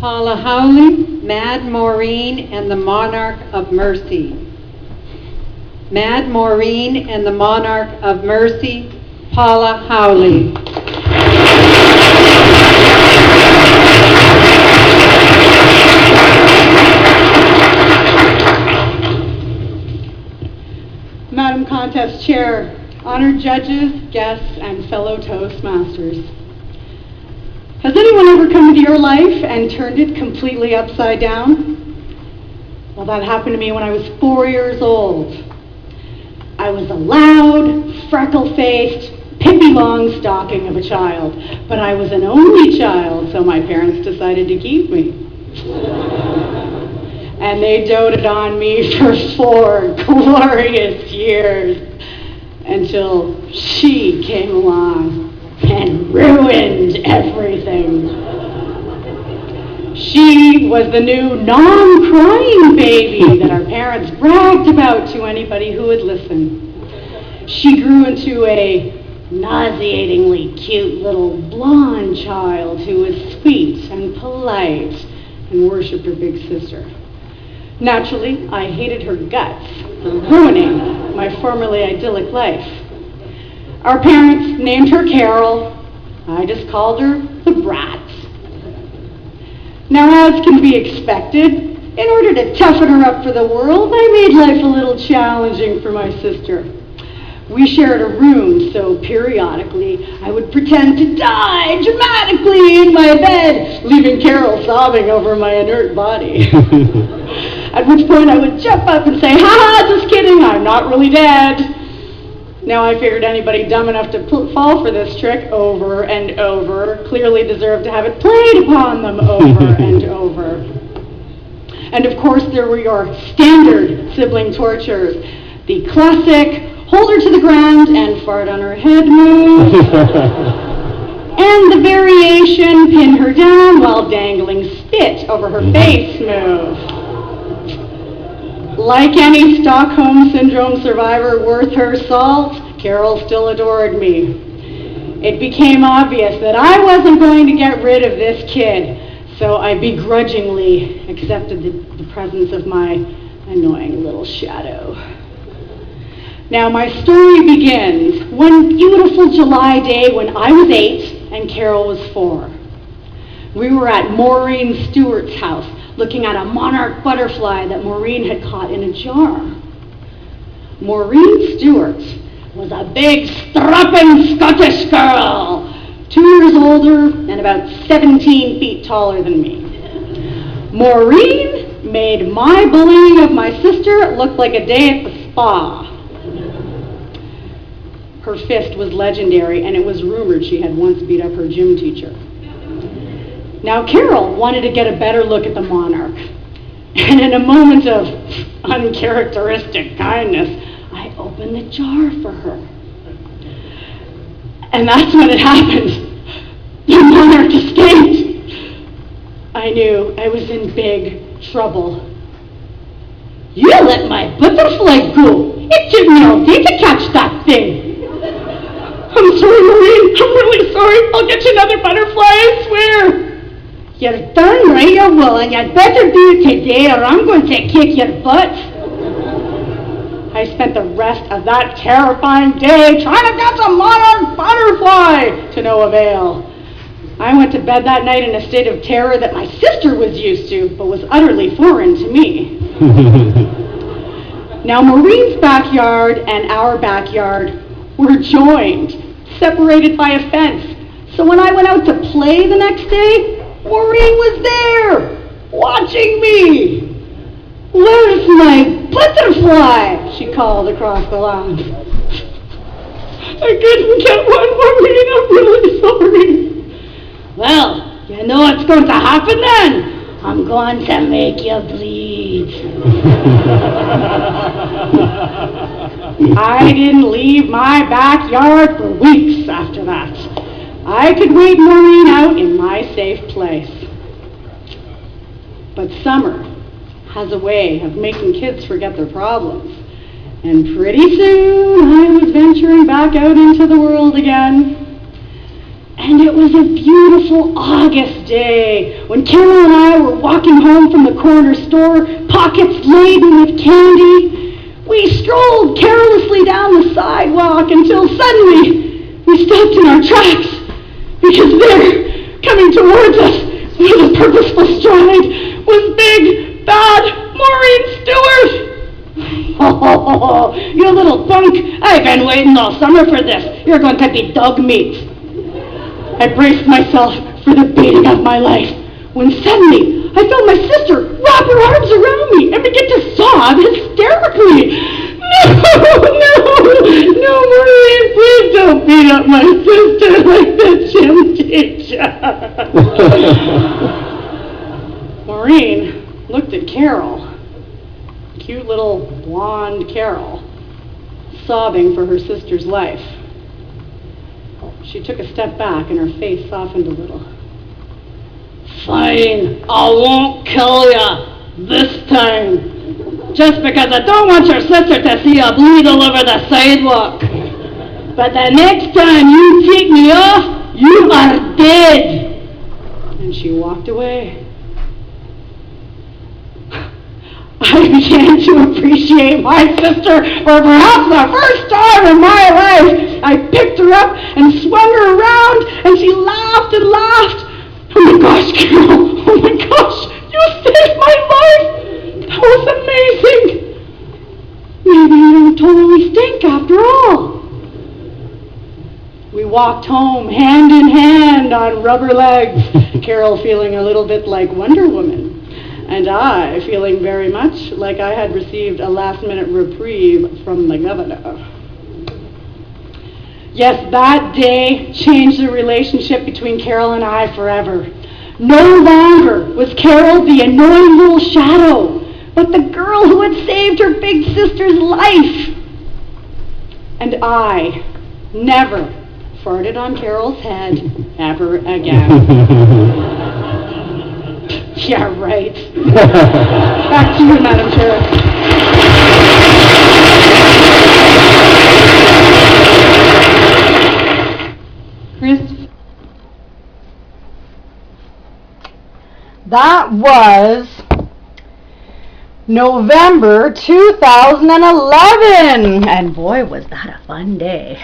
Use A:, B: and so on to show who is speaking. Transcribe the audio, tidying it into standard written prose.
A: Paula Howley, Mad Maureen and the Monarch of Mercy. Mad Maureen and the Monarch of Mercy, Paula Howley.
B: Madam Contest Chair, honored judges, guests, and fellow Toastmasters. Has anyone ever come into your life and turned it completely upside down? Well, that happened to me when I was 4 years old. I was a loud, freckle-faced, Pippi Longstocking of a child, but I was an only child, so my parents decided to keep me. And they doted on me for 4 glorious years until she came along and ruined everything. She was the new non-crying baby that our parents bragged about to anybody who would listen. She grew into a nauseatingly cute little blonde child who was sweet and polite and worshipped her big sister. Naturally, I hated her guts for ruining my formerly idyllic life. Our parents named her Carol. I just called her the Brat. Now, as can be expected, in order to toughen her up for the world, I made life a little challenging for my sister. We shared a room, so periodically I would pretend to die dramatically in my bed, leaving Carol sobbing over my inert body. At which point I would jump up and say, "Ha, just kidding, I'm not really dead." Now I figured anybody dumb enough to fall for this trick over and over clearly deserved to have it played upon them over and over. And of course there were your standard sibling tortures, the classic hold her to the ground and fart on her head move, and the variation pin her down while dangling spit over her face move. Like any Stockholm Syndrome survivor worth her salt, Carol still adored me. It became obvious that I wasn't going to get rid of this kid, so I begrudgingly accepted the presence of my annoying little shadow. Now my story begins one beautiful July day when I was 8 and Carol was 4. We were at Maureen Stewart's house, looking at a monarch butterfly that Maureen had caught in a jar. Maureen Stewart was a big, strapping Scottish girl, 2 years older and about 17 feet taller than me. Maureen made my bullying of my sister look like a day at the spa. Her fist was legendary, and it was rumored she had once beat up her gym teacher. Now, Carol wanted to get a better look at the monarch, and in a moment of uncharacteristic kindness, I opened the jar for her. And that's when it happened. The monarch escaped. I knew I was in big trouble. "You let my butterfly go. It took me all day to catch that thing." "I'm sorry, Maureen. I'm really sorry. I'll get you another butterfly, I swear." "You're darn right you will, and you'd better do it today or I'm going to kick your butt." I spent the rest of that terrifying day trying to catch a monarch butterfly to no avail. I went to bed that night in a state of terror that my sister was used to, but was utterly foreign to me. Now, Maureen's backyard and our backyard were joined, separated by a fence. So when I went out to play the next day, Maureen was there, watching me. "Where's my butterfly?" she called across the lawn. "I couldn't get one, Maureen. I'm really sorry." "Well, you know what's going to happen then? I'm going to make you bleed." I didn't leave my backyard for weeks after that. I could wait Maureen out in my safe place. But summer has a way of making kids forget their problems. And pretty soon I was venturing back out into the world again. And it was a beautiful August day when Carol and I were walking home from the corner store, pockets laden with candy. We strolled carelessly down the sidewalk until suddenly we stopped in our tracks because there, coming towards us with a purposeful stride, was big, bad Maureen Stewart. Oh, you little punk, I've been waiting all summer for this. You're going to be dog meat. I braced myself for the beating of my life, when suddenly I felt my sister wrap her arms around me and begin to sob hysterically. No, Maureen, please don't beat up my sister like the gym teacher. Maureen looked at Carol, cute little blonde Carol, sobbing for her sister's life. She took a step back and her face softened a little. Fine, I won't kill ya this time. Just because I don't want your sister to see you bleed all over the sidewalk. But the next time you take me off, you are dead. And she walked away. I began to appreciate my sister for perhaps the first time in my life. I picked her up and swung her around, and she laughed and laughed. Oh my gosh, Carol, oh my gosh, you saved my life. That was amazing. Maybe you don't totally stink after all. We walked home hand in hand on rubber legs, Carol feeling a little bit like Wonder Woman, and I feeling very much like I had received a last-minute reprieve from the governor. Yes, that day changed the relationship between Carol and I forever. No longer was Carol the annoying little shadow, but the girl who had saved her big sister's life. And I never farted on Carol's head ever again. Yeah, right. Back to you, Madam Chair.
A: Chris?
C: That was November 2011, and boy, was that a fun day.